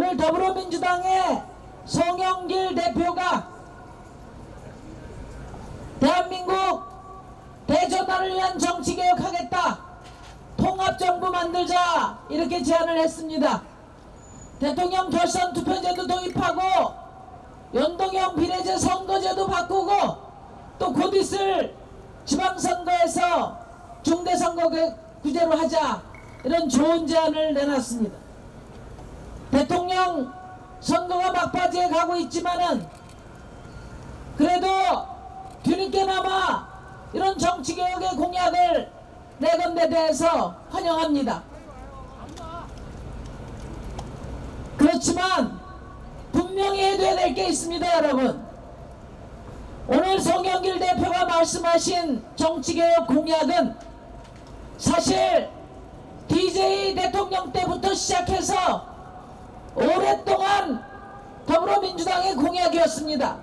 오늘 더불어민주당의 송영길 대표가 대한민국 대전환을 위한 정치개혁하겠다, 통합정부 만들자, 이렇게 제안을 했습니다. 대통령 결선 투표제도 도입하고 연동형 비례제 선거제도 바꾸고 또 곧 있을 지방선거에서 중대선거구제로 하자, 이런 좋은 제안을 내놨습니다. 대통령 선거가 막바지에 가고 있지만은 그래도 뒤늦게나마 이런 정치개혁의 공약을 내건 데 대해서 환영합니다. 그렇지만 분명히 해둬야 될 게 있습니다, 여러분. 오늘 송영길 대표가 말씀하신 정치개혁 공약은 사실 DJ 대통령 때부터 시작해서 오랫동안 더불어민주당의 공약이었습니다.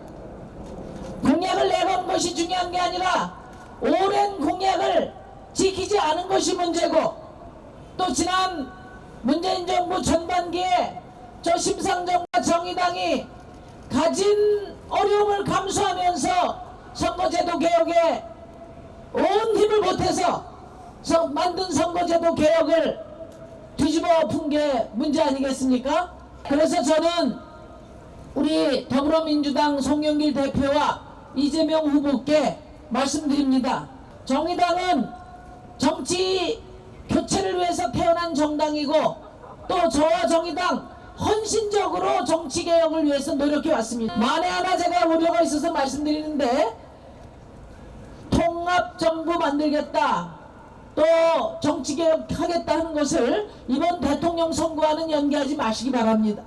공약을 내건 것이 중요한 게 아니라 오랜 공약을 지키지 않은 것이 문제고, 또 지난 문재인 정부 전반기에 저 심상정과 정의당이 가진 어려움을 감수하면서 선거제도 개혁에 온 힘을 보태서 만든 선거제도 개혁을 뒤집어 푼 게 문제 아니겠습니까? 그래서 저는 우리 더불어민주당 송영길 대표와 이재명 후보께 말씀드립니다. 정의당은 정치 교체를 위해서 태어난 정당이고, 또 저와 정의당 헌신적으로 정치개혁을 위해서 노력해 왔습니다. 만에 하나 제가 우려가 있어서 말씀드리는데, 통합정부 만들겠다, 또 정치개혁하겠다 하는 것을 이번 대통령 선거와는 연계하지 마시기 바랍니다.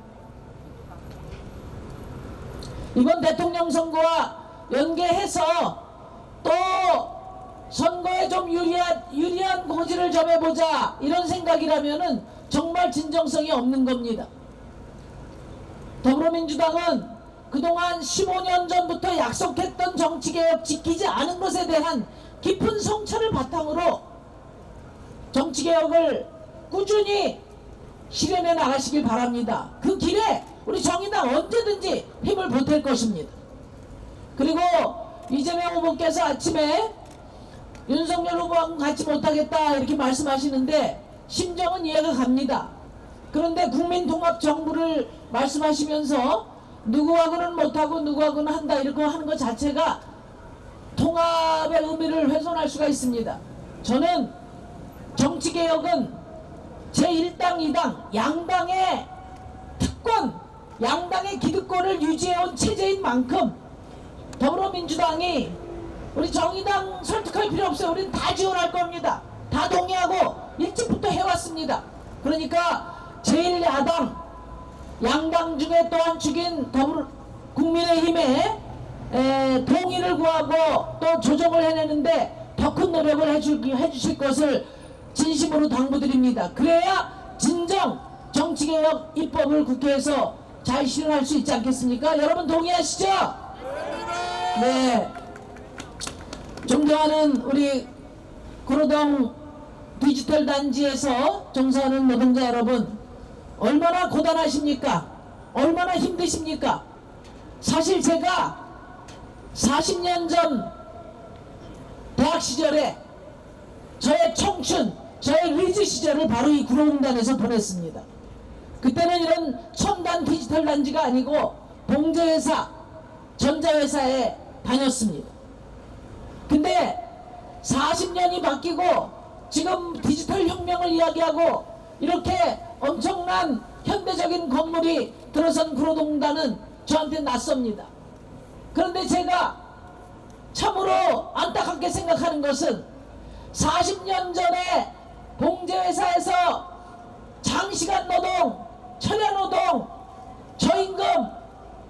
이번 대통령 선거와 연계해서 또 선거에 좀 유리한 고지를 점해보자, 이런 생각이라면은 정말 진정성이 없는 겁니다. 더불어민주당은 그동안 15년 전부터 약속했던 정치개혁 지키지 않은 것에 대한 깊은 성찰을 바탕으로 정치개혁을 꾸준히 실현해 나가시길 바랍니다. 그 길에 우리 정의당 언제든지 힘을 보탤 것입니다. 그리고 이재명 후보께서 아침에 윤석열 후보하고 같이 못하겠다 이렇게 말씀하시는데 심정은 이해가 갑니다. 그런데 국민통합정부를 말씀하시면서 누구하고는 못하고 누구하고는 한다, 이렇게 하는 것 자체가 통합의 의미를 훼손할 수가 있습니다. 저는 정치개혁은 제1당, 2당, 양당의 특권, 양당의 기득권을 유지해온 체제인 만큼 더불어민주당이 우리 정의당 설득할 필요 없어요. 우리는 다 지원할 겁니다. 다 동의하고 일찍부터 해왔습니다. 그러니까 제1야당, 양당 중에 또 한 축인 국민의힘에 동의를 구하고 또 조정을 해내는데 더 큰 노력을 해주실 것을 진심으로 당부드립니다. 그래야 진정 정치개혁 입법을 국회에서 잘 실현할 수 있지 않겠습니까? 여러분 동의하시죠? 네. 존경하는 우리 구로동 디지털 단지에서 종사하는 노동자 여러분, 얼마나 고단하십니까? 얼마나 힘드십니까? 사실 제가 40년 전 대학 시절에 저의 청춘, 저의 리즈 시절을 바로 이 구로공단에서 보냈습니다. 그때는 이런 첨단 디지털 단지가 아니고 봉제회사, 전자회사에 다녔습니다. 근데 40년이 바뀌고 지금 디지털 혁명을 이야기하고 이렇게 엄청난 현대적인 건물이 들어선 구로동단은 저한테 낯섭니다. 그런데 제가 참으로 안타깝게 생각하는 것은 40년 전에 봉제회사에서 장시간 노동, 철야노동, 저임금,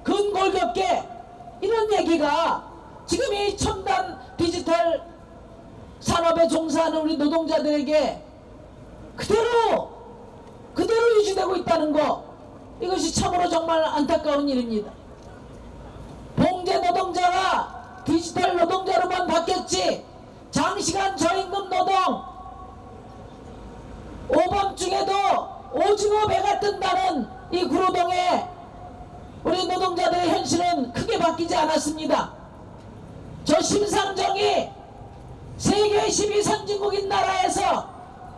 근골격계, 이런 얘기가 지금 이 첨단 디지털 산업에 종사하는 우리 노동자들에게 그대로 유지되고 있다는 거, 이것이 참으로 정말 안타까운 일입니다. 봉제 노동자가 디지털 노동자로만 바뀌었지 장시간 저임금 노동, 오밤중에도 오징어 배가 뜬다는 이 구로동에 우리 노동자들의 현실은 크게 바뀌지 않았습니다. 저 심상정이 세계 12선진국인 나라에서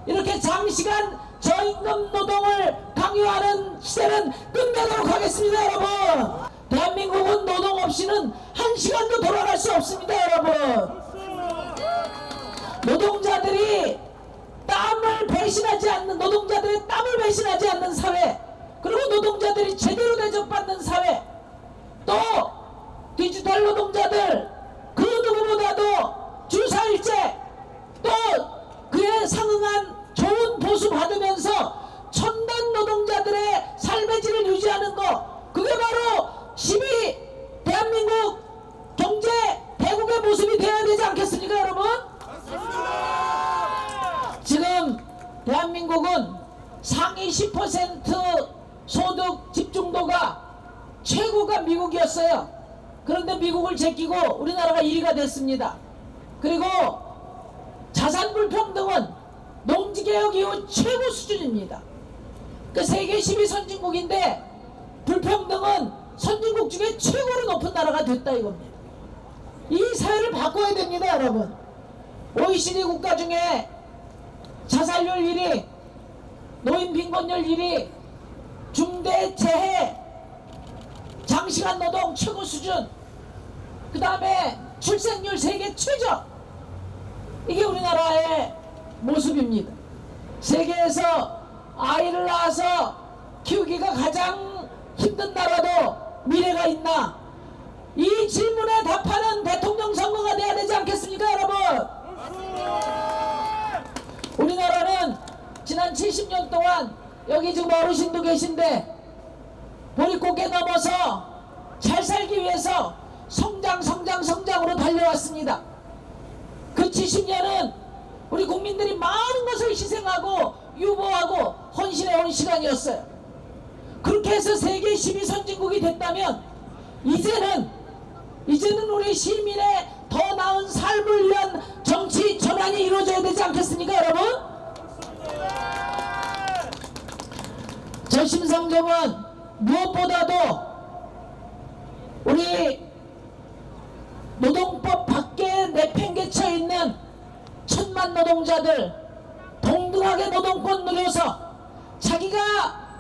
이렇게 장시간 저임금 노동을 강요하는 시대는 끝내도록 하겠습니다. 여러분, 대한민국은 노동 없이는 한 시간도 돌아갈 수 없습니다. 여러분, 노동자들이 땀을 배신하지 않는, 노동자들의 땀을 배신하지 않는 사회, 그리고 노동자들이 제대로 대접받는 사회, 또 디지털 노동자들 그 누구보다도 주 4일제 또 그에 상응한 좋은 보수 받으면서 첨단 노동자들의 삶의 질을 유지하는 거, 그게 바로 12 대한민국 경제 대국의 모습이 되어야 되지 않겠습니까? 여러분, 지금 대한민국은 상위 10% 소득 집중도가 최고가 미국이었어요. 그런데 미국을 제끼고 우리나라가 1위가 됐습니다. 그리고 자산 불평등은 농지개혁 이후 최고 수준입니다. 그 세계 12선진국인데 불평등은 선진국 중에 최고로 높은 나라가 됐다 이겁니다. 이 사회를 바꿔야 됩니다. 여러분, OECD 국가 중에 자살률 1위, 노인 빈곤율 1위, 중대재해, 장시간 노동 최고 수준, 그 다음에 출생률 세계 최저, 이게 우리나라의 모습입니다. 세계에서 아이를 낳아서 키우기가 가장 힘든 나라도 미래가 있나? 이 질문에 답하는 대통령 선거가 돼야 되지 않겠습니까? 여러분, 우리나라는 지난 70년 동안, 여기 지금 어르신도 계신데, 보릿고개 넘어서 잘 살기 위해서 성장으로 달려왔습니다. 그 70년은 우리 국민들이 많은 것을 희생하고 유보하고 헌신해온 시간이었어요. 그렇게 해서 세계 12선진국이 됐다면 이제는 우리 시민의 더 나은 삶을 위한 정치 전환이 이루어져야 되지 않겠습니까? 여러분, 저 심상정은 무엇보다도 우리 노동법 밖에 내팽개쳐 있는 천만 노동자들 동등하게 노동권 누려서 자기가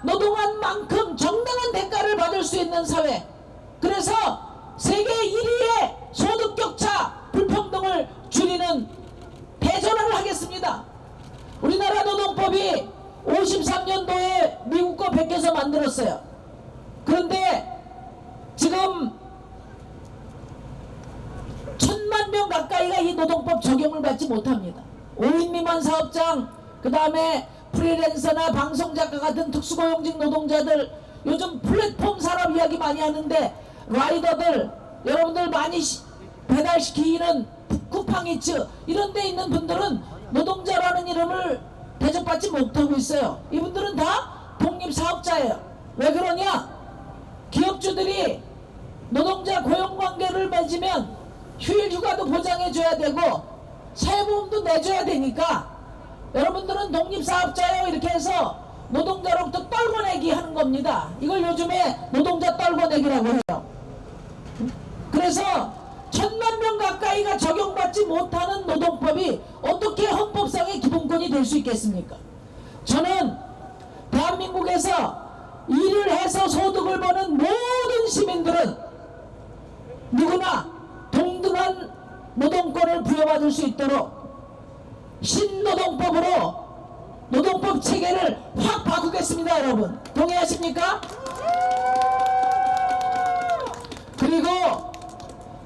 노동한 만큼 정당한 대가를 받을 수 있는 사회, 그래서 세계 1위의 소득격차 불평등을 줄이는 대전환을 하겠습니다. 우리나라 노동법이 53년도에 미국 거 베껴서 만들었어요. 그런데 지금 1000만 명 가까이가 이 노동법 적용을 받지 못합니다. 5인 미만 사업장, 그 다음에 프리랜서나 방송작가 같은 특수고용직 노동자들, 요즘 플랫폼 산업 이야기 많이 하는데 라이더들, 여러분들 많이 배달시키는 쿠팡이츠 이런 데 있는 분들은 노동자라는 이름을 대접받지 못하고 있어요. 이분들은 다 독립사업자예요. 왜 그러냐? 기업주들이 노동자 고용관계를 맺으면 휴일휴가도 보장해줘야 되고 세보험도 내줘야 되니까 여러분들은 독립사업자예요 이렇게 해서 노동자로부터 떨궈내기 하는 겁니다. 이걸 요즘에 노동자 떨궈내기라고 해요. 그래서 1000만 명 가까이가 적용받지 못하는 노동법이 어떻게 헌법상의 기본권이 될 수 있겠습니까? 저는 대한민국에서 일을 해서 소득을 버는 모든 시민들은 누구나 동등한 노동권을 부여받을 수 있도록 신노동법으로 노동법 체계를 확 바꾸겠습니다. 여러분, 동의하십니까? 그리고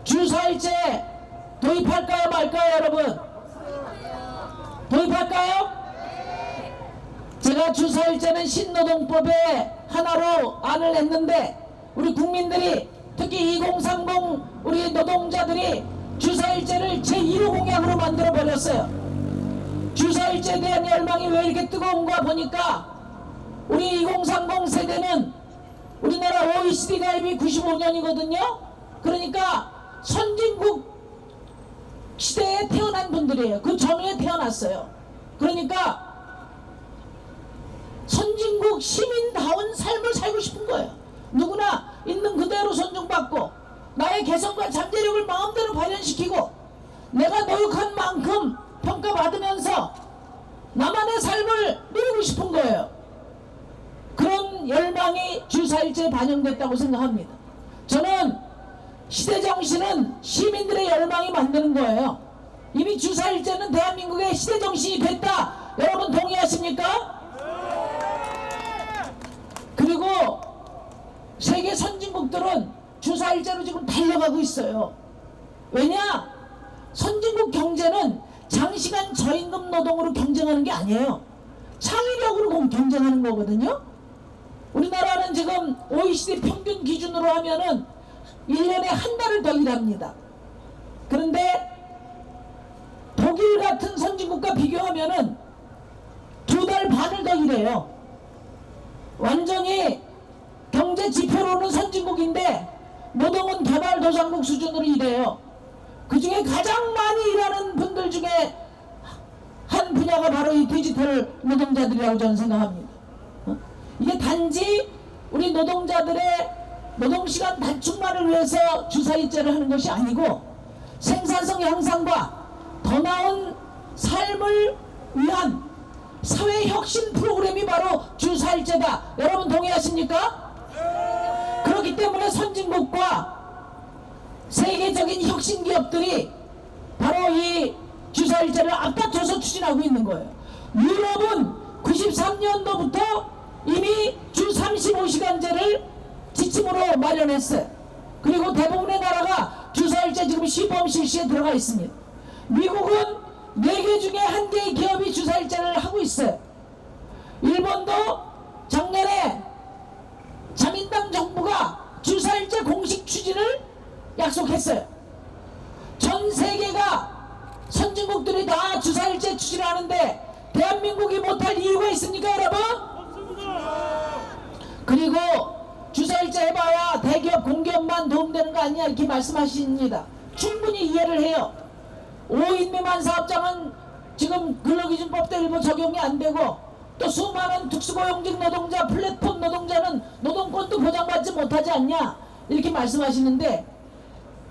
주 4일제 도입할까요 말까요? 여러분, 도입할까요? 제가 주 4일제는 신노동법의 하나로 안을 냈는데 우리 국민들이, 특히 2030 우리 노동자들이 주 4일제를 제1호 공약으로 만들어 버렸어요. 주 4일제에 대한 열망이 왜 이렇게 뜨거운가 보니까 우리 2030 세대는 우리나라 OECD 가입이 95년이거든요. 그러니까 선진국 시대에 태어난 분들이에요. 그 전후에 태어났어요. 그러니까 선진국 시민다운 삶을 살고 싶은 거예요. 누구나 있는 그대로 존중받고 나의 개성과 잠재력을 마음대로 발현시키고 내가 노력한 만큼 평가받으면서 나만의 삶을 누리고 싶은 거예요. 그런 열망이 주 4일째에 반영됐다고 생각합니다. 저는 시대정신은 시민들의 열망이 만드는 거예요. 이미 주 4일째는 대한민국의 시대정신이 됐다. 여러분 동의하십니까? 그리고 세계 선진국들은 주 4일째로 지금 달려가고 있어요. 왜냐? 선진국 경제는 장시간 저임금 노동으로 경쟁하는 게 아니에요. 창의력으로 경쟁하는 거거든요. 우리나라는 지금 OECD 평균 기준으로 하면은 1년에 한 달을 더 일합니다. 그런데 독일 같은 선진국과 비교하면은 2달 반을 더 일해요. 완전히 경제 지표로는 선진국인데 노동은 개발도상국 수준으로 일해요. 그 중에 가장 많이 일하는 분들 중에 한 분야가 바로 이 디지털 노동자들이라고 저는 생각합니다. 이게 단지 우리 노동자들의 노동시간 단축만을 위해서 주 4일째를 하는 것이 아니고 생산성 향상과 더 나은 삶을 위한 사회혁신 프로그램이 바로 주 4일째다. 여러분 동의하십니까? 그렇기 때문에 선진국과 세계적인 혁신 기업들이 바로 이 주 4일째를 앞다퉈서 추진하고 있는 거예요. 유럽은 93년도부터 이미 주 35시간제를 지침으로 마련했어요. 그리고 대부분의 나라가 주 4일째 지금 시범 실시에 들어가 있습니다. 미국은 4개 중에 1개의 기업이 주 4일째를 하고 있어요. 일본도 작년에 자민당 정부가 주 4일째 공식 추진을 약속했어요. 전 세계가 선진국들이 다 주 4일째 추진하는데 대한민국이 못할 이유가 있습니까, 여러분? 그리고 주 4일째 해봐야 대기업 공기업만 도움되는 거 아니냐 이렇게 말씀하십니다. 충분히 이해를 해요. 5인 미만 사업장은 지금 근로기준법도 일부 적용이 안 되고 또 수많은 특수고용직 노동자, 플랫폼 노동자는 노동권도 보장받지 못하지 않냐 이렇게 말씀하시는데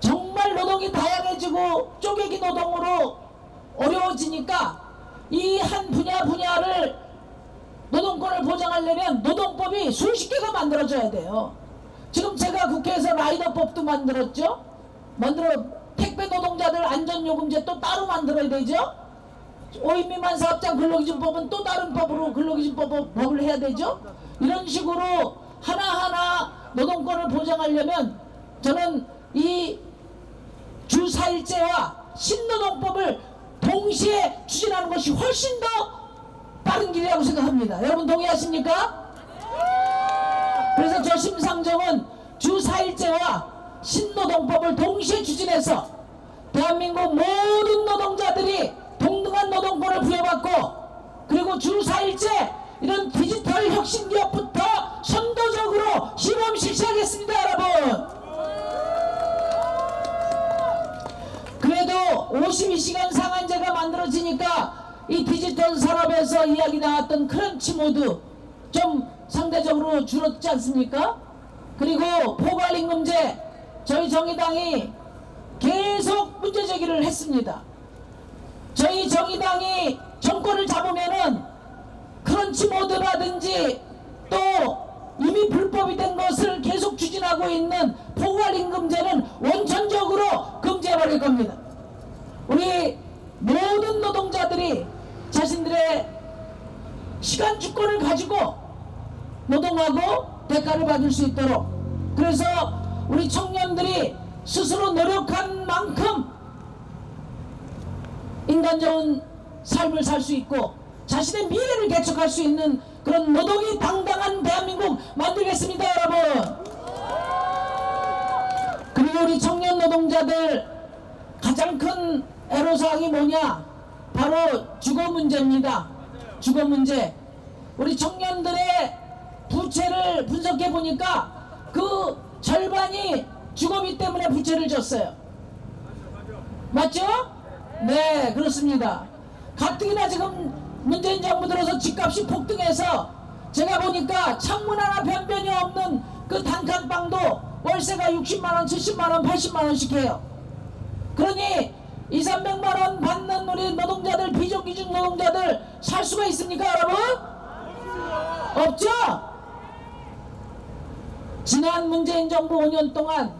정말 노동이 다양해지고 쪼개기 노동으로 어려워지니까 이 한 분야를 노동권을 보장하려면 노동법이 수십 개가 만들어져야 돼요. 지금 제가 국회에서 라이더법도 만들었죠. 택배 노동자들 안전요금제 또 따로 만들어야 되죠. 5인 미만 사업장 근로기준법은 또 다른 법으로 근로기준법을 해야 되죠. 이런 식으로 하나하나 노동권을 보장하려면 저는 이 주 4일제와 신노동법을 동시에 추진하는 것이 훨씬 더 빠른 길이라고 생각합니다. 여러분 동의하십니까? 그래서 저 심상정은 주 4일제와 신노동법을 동시에 추진해서 대한민국 모든 노동자들이 동등한 노동권을 부여받고 그리고 주 4일제 이런 디지털 혁신 기업부터 선도적으로 시범 실시하겠습니다, 여러분. 그래도 52시간 상한제가 만들어지니까 이 디지털 산업에서 이야기 나왔던 크런치 모드 좀 상대적으로 줄었지 않습니까? 그리고 포괄임금제 저희 정의당이 계속 문제 제기를 했습니다. 저희 정의당이 정권을 잡으면은 크런치 모드라든지 또 이미 불법이 된 것을 계속 추진하고 있는 포괄임금제는 원천적으로 금지해버릴 겁니다. 우리 모든 노동자들이 자신들의 시간 주권을 가지고 노동하고 대가를 받을 수 있도록 그래서 우리 청년들이 스스로 노력한 만큼 인간적인 삶을 살 수 있고 자신의 미래를 개척할 수 있는 그런 노동이 당당한 대한민국 만들겠습니다, 여러분. 그리고 우리 청년 노동자들 가장 큰 애로사항이 뭐냐? 바로 주거 문제입니다. 주거 문제. 우리 청년들의 부채를 분석해 보니까 그 절반이 주거비 때문에 부채를 졌어요. 맞죠? 네, 그렇습니다. 가뜩이나 지금 문재인 정부 들어서 집값이 폭등해서 제가 보니까 창문 하나 변변이 없는 그 단칸방도 월세가 60만원, 70만원, 80만원씩 해요. 그러니 200~300만원 받는 우리 노동자들, 비정규직 노동자들 살 수가 있습니까 여러분? 없죠? 지난 문재인 정부 5년 동안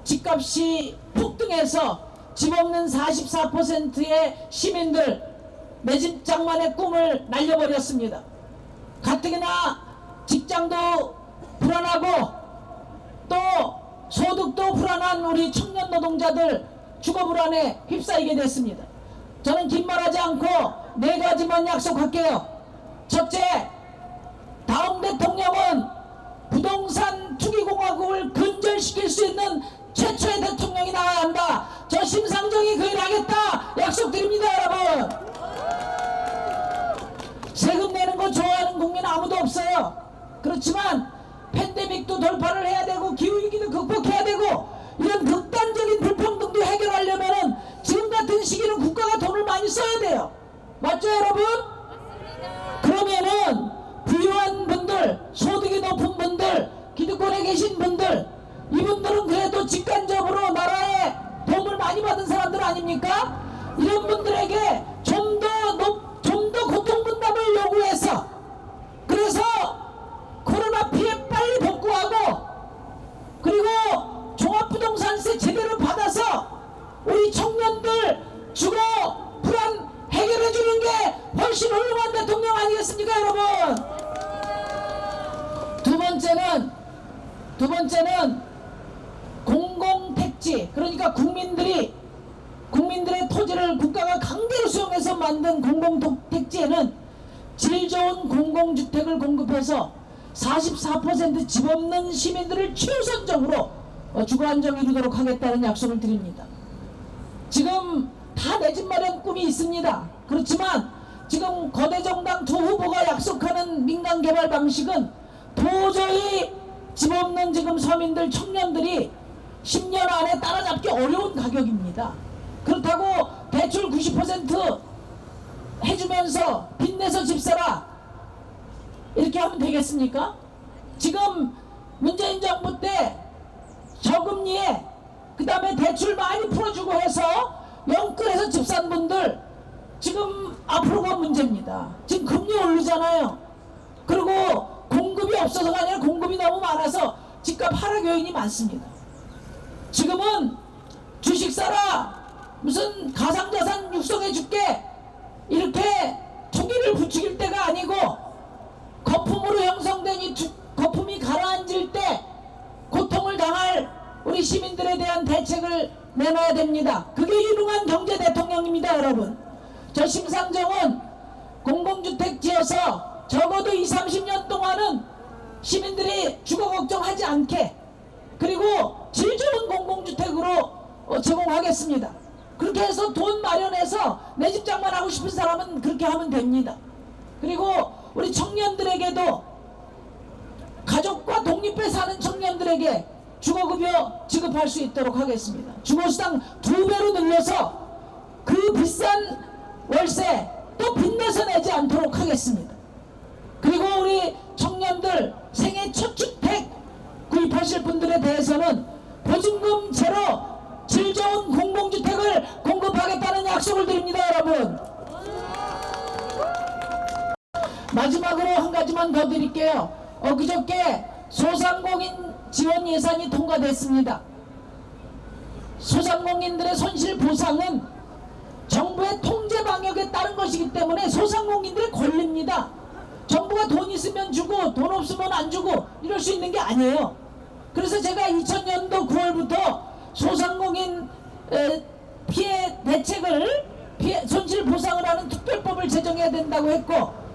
집값이 폭등해서 집 없는 44%의 시민들 내 집 장만의 꿈을 날려버렸습니다. 가뜩이나 직장도 불안하고 또 소득도 불안한 우리 청년 노동자들 주거 불안에 휩싸이게 됐습니다. 저는 긴 말하지 않고 4가지만 약속할게요. 첫째, 다음 대통령은 부동산 투기공화국을 근절시킬 수 있는 최초의 대통령이 나와야 한다. 저 심상정이 그 일 하겠다 약속드립니다 여러분. 세금 내는 거 좋아하는 국민 아무도 없어요. 그렇지만 팬데믹도 돌파를 해야 되고 기후위기도 극복해야 되고 이런 극단적인 불평등도 해결하려면은 지금 같은 시기는 국가가 돈을 많이 써야 돼요. 맞죠 여러분? 그러면은 부유한 분들, 소득이 높은 분들, 기득권에 계신 분들, 이분들은 그래도 직간접으로 나라에 도움을 많이 받은 사람들 아닙니까? 이런 분들에게 좀 더 고통분담을 요구해서, 그래서 코로나 피해 빨리 복구하고, 그리고 종합부동산세 제대로 받아서 우리 청년들 주거 불안 해결해 주는 게 훨씬 훌륭한 대통령 아니겠습니까 여러분? 두 번째는 공공택지, 그러니까 국민들의 토지를 국가가 강제로 수용해서 만든 공공택지에는 질 좋은 공공주택을 공급해서 44% 집 없는 시민들을 최우선적으로 주거 안정 이루도록 하겠다는 약속을 드립니다. 지금 다 내 집 마련 꿈이 있습니다. 그렇지만 지금 거대 정당 두 후보가 약속하는 민간 개발 방식은 도저히 집 없는 지금 서민들, 청년들이 10년 안에 따라잡기 어려운 가격입니다. 그렇다고 대출 90% 해주면서 빚내서 집 사라 이렇게 하면 되겠습니까? 지금 문재인 정부 때 저금리에 그 다음에 대출 많이 풀어주고 해서 영끌해서 집 산 분들 지금 앞으로가 문제입니다. 지금 금리 오르잖아요. 그리고 공급이 없어서가 아니라 공급이 너무 많아서 집값 하락 요인이 많습니다. 지금은 주식 사라, 무슨 가상자산 육성해 줄게 이렇게 투기를 부추길 때가 아니고 거품으로 형성된 이 거품이 가라앉을 때 고통을 당할 우리 시민들에 대한 대책을 내놔야 됩니다. 그게 유능한 경제 대통령입니다 여러분. 저 심상정은 공공주택 지어서 적어도 20~30년 동안은 시민들이 주거 걱정하지 않게, 그리고 질 좋은 공공주택으로 제공하겠습니다. 그렇게 해서 돈 마련해서 내 집 장만하고 싶은 사람은 그렇게 하면 됩니다. 그리고 우리 청년들에게도 가족과 독립해 사는 청년들에게 주거급여 지급할 수 있도록 하겠습니다. 주거수당 2배로 늘려서 그 비싼 월세 또 빚내서 내지 않도록 하겠습니다. 그리고 우리 청년들 생애 첫 주택 구입하실 분들에 대해서는 보증금 제로 질 좋은 공공주택을 공급하겠다는 약속을 드립니다 여러분. 마지막으로 한 가지만 더 드릴게요. 그저께 소상공인 지원 예산이 통과됐습니다. 소상공인들의 손실보상은 정부의 통제 방역에 따른 것이기 때문에 소상공인들의 권리입니다. 정부가 돈 있으면 주고 돈 없으면 안 주고 이럴 수 있는 게 아니에요. 그래서 제가 2000년도 9월부터 소상공인 피해 대책을 손실보상을 하는 특별법을 제정해야 된다고 했고,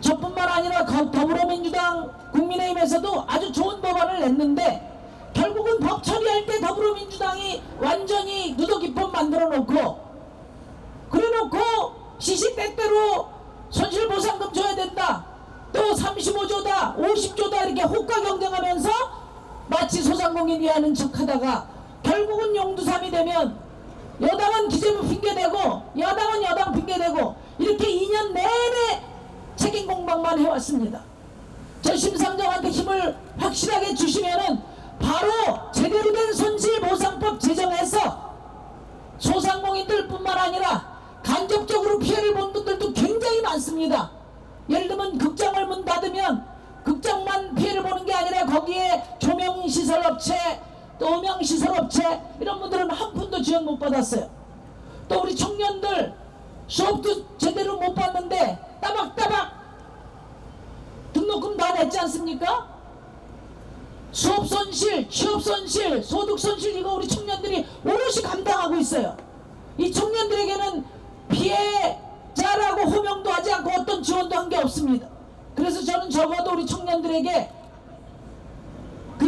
저뿐만 아니라 더불어민주당 국민의힘에서도 아주 좋은 법안을 냈는데 결국은 법 처리할 때 더불어민주당이 완전히 누더기법 만들어 놓고 그래놓고 시시때때로 손실보상금 줘야 된다, 또 35조다 50조다 이렇게 호가 경쟁하면서 마치 소상공인 위하는 척하다가 결국은 용두삼이 되면 여당은 기재부 핑계대고 야당은 여당 핑계대고 이렇게 2년 내내 책임 공방만 해왔습니다. 저 심상정한테 힘을 확실하게 주시면은 바로 제대로 된 손실보상법 제정해서 소상공인들뿐만 아니라 간접적으로 피해를 본 분들도 굉장히 많습니다. 예를 들면 극장을 문 닫으면 극장만 피해를 보는 게 아니라 거기에 조명시설업체 또 음향시설업체 이런 분들은 한 푼도 지원 못 받았어요. 또 우리 청년들 수업도 제대로 못 받는데 따박따박 등록금 다 냈지 않습니까? 수업 손실, 취업 손실, 소득 손실 이거 우리 청년들이 오롯이 감당하고 있어요. 이 청년들에게는 피해자라고 호명도 하지 않고 어떤 지원도 한 게 없습니다. 그래서 저는 적어도 우리 청년들에게 그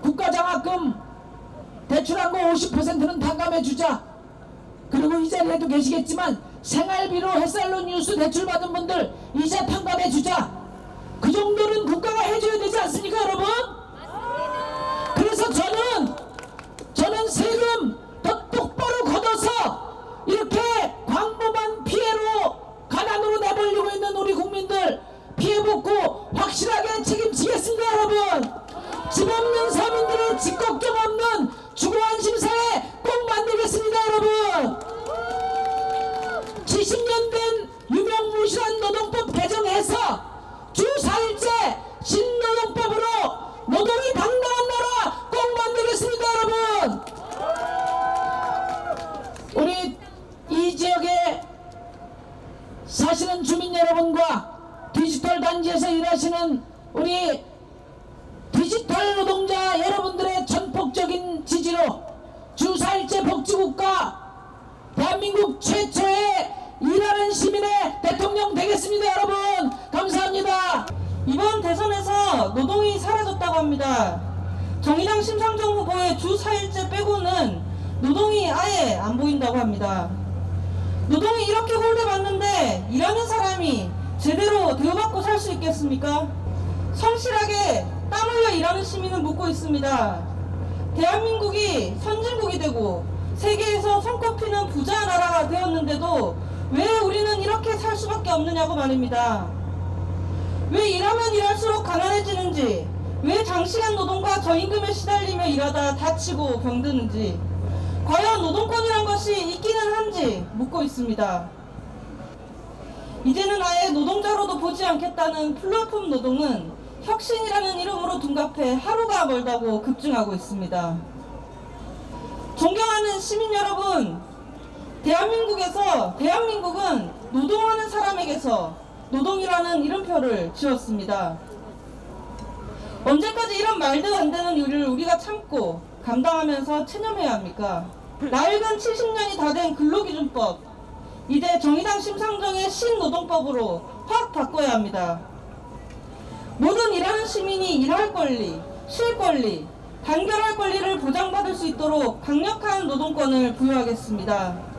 국가장학금 대출한 거 50%는 탕감해 주자. 그리고 이 자리에도 계시겠지만 생활비로 햇살로 뉴스 대출 받은 분들 이자 탕감해 주자. 그 정도는 국가가 해줘야 되지 않습니까, 여러분? 그래서 저는 세금 더 똑바로 걷어서 이렇게 광범한 피해로 가난으로 내버리고 있는 우리 국민들 피해 복구 확실하게 책임지겠습니다, 여러분. 집 없는 서민들의 집 걱정 없는 주거안심 사회 꼭 만들겠습니다, 여러분. 70년 된 유명무실한 노동법 개정해서 주 4일제 신노동법으로 노동이 당당한 나라 꼭 만들겠습니다, 여러분. 우리 이 지역에 사시는 주민 여러분과 디지털 단지에서 일하시는 우리 디지털 노동자 여러분들의 전폭적인 지지로 주 4일제 복지국가 대한민국 최초의 일하는 시민의 대통령 되겠습니다, 여러분. 감사합니다. 이번 대선에서 노동이 사라졌다고 합니다. 정의당 심상정 후보의 주 4일제 빼고는 노동이 아예 안 보인다고 합니다. 노동이 이렇게 홀대받는데 일하는 사람이 제대로 대우받고 살 수 있겠습니까? 성실하게 땀 흘려 일하는 시민은 묻고 있습니다. 대한민국이 선진국이 되고 세계에서 손꼽히는 부자 나라가 되었는데도 왜 우리는 이렇게 살 수밖에 없느냐고 말입니다. 왜 일하면 일할수록 가난해지는지, 왜 장시간 노동과 저임금에 시달리며 일하다 다치고 병드는지, 과연 노동권이란 것이 있기는 한지 묻고 있습니다. 이제는 아예 노동자로도 보지 않겠다는 플랫폼 노동은 혁신이라는 이름으로 둔갑해 하루가 멀다고 급증하고 있습니다. 존경하는 시민 여러분, 대한민국은 노동하는 사람에게서 노동이라는 이름표를 지었습니다. 언제까지 이런 말도 안 되는 일을 우리가 참고 감당하면서 체념해야 합니까? 낡은 70년이 다 된 근로기준법, 이제 정의당 심상정의 신노동법으로 확 바꿔야 합니다. 모든 일하는 시민이 일할 권리, 쉴 권리, 단결할 권리를 보장받을 수 있도록 강력한 노동권을 부여하겠습니다.